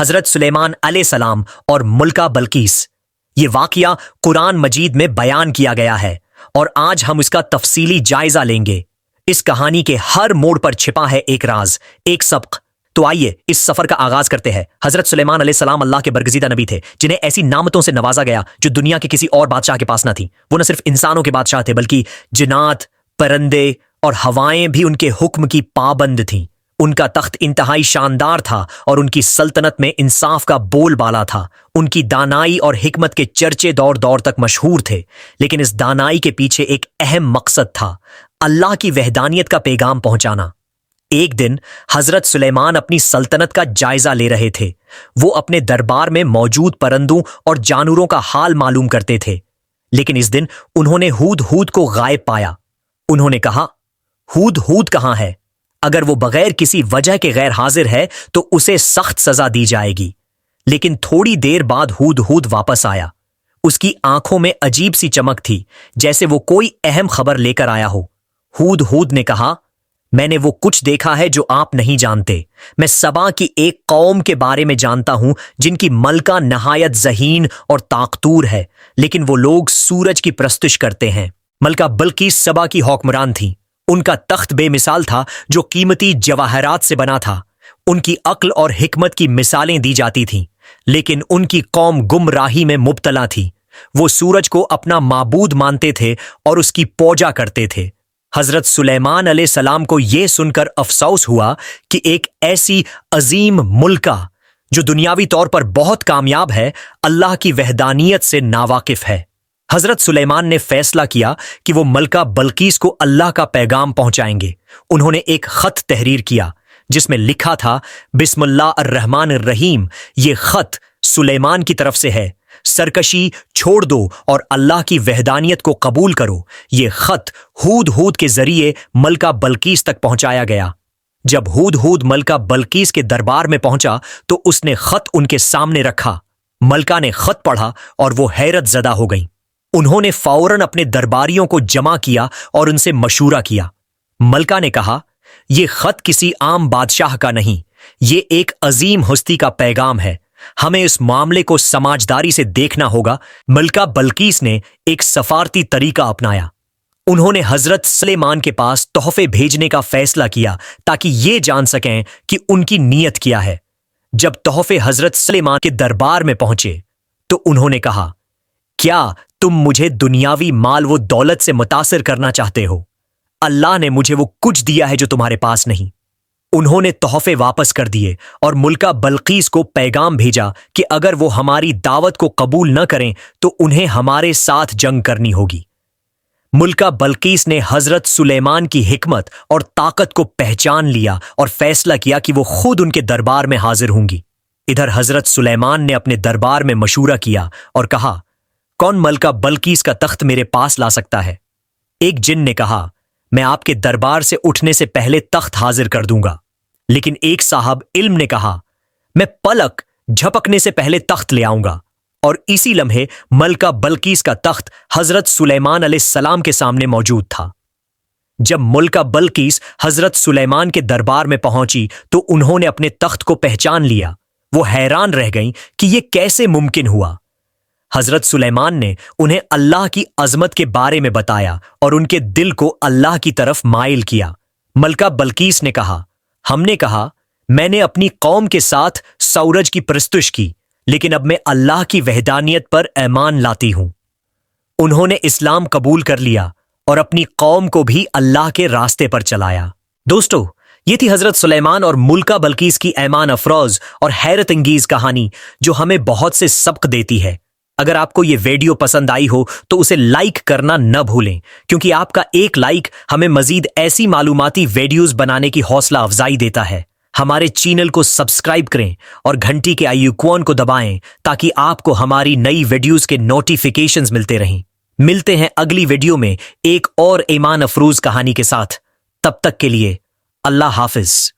حضرت سلیمان علیہ السلام اور ملکہ بلقیس۔ یہ واقعہ قرآن مجید میں بیان کیا گیا ہے اور آج ہم اس کا تفصیلی جائزہ لیں گے۔ اس کہانی کے ہر موڑ پر چھپا ہے ایک راز، ایک سبق۔ تو آئیے اس سفر کا آغاز کرتے ہیں۔ حضرت سلیمان علیہ السلام اللہ کے برگزیدہ نبی تھے جنہیں ایسی نعمتوں سے نوازا گیا جو دنیا کے کسی اور بادشاہ کے پاس نہ تھی۔ وہ نہ صرف انسانوں کے بادشاہ تھے بلکہ جنات، پرندے اور ہوائیں بھی ان کے حکم کی پابند تھیں۔ ان کا تخت انتہائی شاندار تھا اور ان کی سلطنت میں انصاف کا بول بالا تھا۔ ان کی دانائی اور حکمت کے چرچے دور دور تک مشہور تھے، لیکن اس دانائی کے پیچھے ایک اہم مقصد تھا، اللہ کی وحدانیت کا پیغام پہنچانا۔ ایک دن حضرت سلیمان اپنی سلطنت کا جائزہ لے رہے تھے۔ وہ اپنے دربار میں موجود پرندوں اور جانوروں کا حال معلوم کرتے تھے، لیکن اس دن انہوں نے ہود کو غائب پایا۔ انہوں نے کہا، ہود کہاں ہے؟ اگر وہ بغیر کسی وجہ کے غیر حاضر ہے تو اسے سخت سزا دی جائے گی۔ لیکن تھوڑی دیر بعد ہود واپس آیا۔ اس کی آنکھوں میں عجیب سی چمک تھی، جیسے وہ کوئی اہم خبر لے کر آیا ہو۔ ہود نے کہا، میں نے وہ کچھ دیکھا ہے جو آپ نہیں جانتے۔ میں سبا کی ایک قوم کے بارے میں جانتا ہوں جن کی ملکہ نہایت ذہین اور طاقتور ہے، لیکن وہ لوگ سورج کی پرستش کرتے ہیں۔ ملکہ بلقیس سبا کی حکمران تھیں۔ ان کا تخت بے مثال تھا جو قیمتی جواہرات سے بنا تھا۔ ان کی عقل اور حکمت کی مثالیں دی جاتی تھیں، لیکن ان کی قوم گمراہی میں مبتلا تھی۔ وہ سورج کو اپنا معبود مانتے تھے اور اس کی پوجا کرتے تھے۔ حضرت سلیمان علیہ السلام کو یہ سن کر افسوس ہوا کہ ایک ایسی عظیم ملکہ جو دنیاوی طور پر بہت کامیاب ہے، اللہ کی وحدانیت سے ناواقف ہے۔ حضرت سلیمان نے فیصلہ کیا کہ وہ ملکہ بلقیس کو اللہ کا پیغام پہنچائیں گے۔ انہوں نے ایک خط تحریر کیا جس میں لکھا تھا، بسم اللہ الرحمن الرحیم۔ یہ خط سلیمان کی طرف سے ہے۔ سرکشی چھوڑ دو اور اللہ کی وحدانیت کو قبول کرو۔ یہ خط ہود کے ذریعے ملکہ بلقیس تک پہنچایا گیا۔ جب ہود ملکہ بلقیس کے دربار میں پہنچا تو اس نے خط ان کے سامنے رکھا۔ ملکہ نے خط پڑھا اور وہ حیرت زدہ ہو گئیں۔ انہوں نے فوراً اپنے درباریوں کو جمع کیا اور ان سے مشورہ کیا۔ ملکہ نے کہا، یہ خط کسی عام بادشاہ کا نہیں، یہ ایک عظیم ہستی کا پیغام ہے۔ ہمیں اس معاملے کو سمجھداری سے دیکھنا ہوگا۔ ملکہ بلقیس نے ایک سفارتی طریقہ اپنایا۔ انہوں نے حضرت سلیمان کے پاس تحفے بھیجنے کا فیصلہ کیا تاکہ یہ جان سکیں کہ ان کی نیت کیا ہے۔ جب تحفے حضرت سلیمان کے دربار میں پہنچے تو انہوں نے کہا، کیا تم مجھے دنیاوی مال و دولت سے متاثر کرنا چاہتے ہو؟ اللہ نے مجھے وہ کچھ دیا ہے جو تمہارے پاس نہیں۔ انہوں نے تحفے واپس کر دیے اور ملکہ بلقیس کو پیغام بھیجا کہ اگر وہ ہماری دعوت کو قبول نہ کریں تو انہیں ہمارے ساتھ جنگ کرنی ہوگی۔ ملکہ بلقیس نے حضرت سلیمان کی حکمت اور طاقت کو پہچان لیا اور فیصلہ کیا کہ وہ خود ان کے دربار میں حاضر ہوں گی۔ ادھر حضرت سلیمان نے اپنے دربار میں مشورہ کیا اور کہا، کون ملکہ بلقیس کا تخت میرے پاس لا سکتا ہے؟ ایک جن نے کہا، میں آپ کے دربار سے اٹھنے سے پہلے تخت حاضر کر دوں گا۔ لیکن ایک صاحب علم نے کہا، میں پلک جھپکنے سے پہلے تخت لے آؤں گا۔ اور اسی لمحے ملکہ بلقیس کا تخت حضرت سلیمان علیہ السلام کے سامنے موجود تھا۔ جب ملکہ بلقیس حضرت سلیمان کے دربار میں پہنچی تو انہوں نے اپنے تخت کو پہچان لیا۔ وہ حیران رہ گئیں کہ یہ کیسے ممکن ہوا۔ حضرت سلیمان نے انہیں اللہ کی عظمت کے بارے میں بتایا اور ان کے دل کو اللہ کی طرف مائل کیا۔ ملکہ بلقیس نے کہا، ہم نے کہا، میں نے اپنی قوم کے ساتھ سورج کی پرستش کی، لیکن اب میں اللہ کی وحدانیت پر ایمان لاتی ہوں۔ انہوں نے اسلام قبول کر لیا اور اپنی قوم کو بھی اللہ کے راستے پر چلایا۔ دوستو، یہ تھی حضرت سلیمان اور ملکہ بلقیس کی ایمان افروز اور حیرت انگیز کہانی جو ہمیں بہت سے سبق دیتی ہے۔ اگر آپ کو یہ ویڈیو پسند آئی ہو تو اسے لائک کرنا نہ بھولیں، کیونکہ آپ کا ایک لائک ہمیں مزید ایسی معلوماتی ویڈیوز بنانے کی حوصلہ افزائی دیتا ہے۔ ہمارے چینل کو سبسکرائب کریں اور گھنٹی کے آئیکن کو دبائیں تاکہ آپ کو ہماری نئی ویڈیوز کے نوٹیفیکیشنز ملتے رہیں۔ ملتے ہیں اگلی ویڈیو میں ایک اور ایمان افروز کہانی کے ساتھ۔ تب تک کے لیے اللہ حافظ۔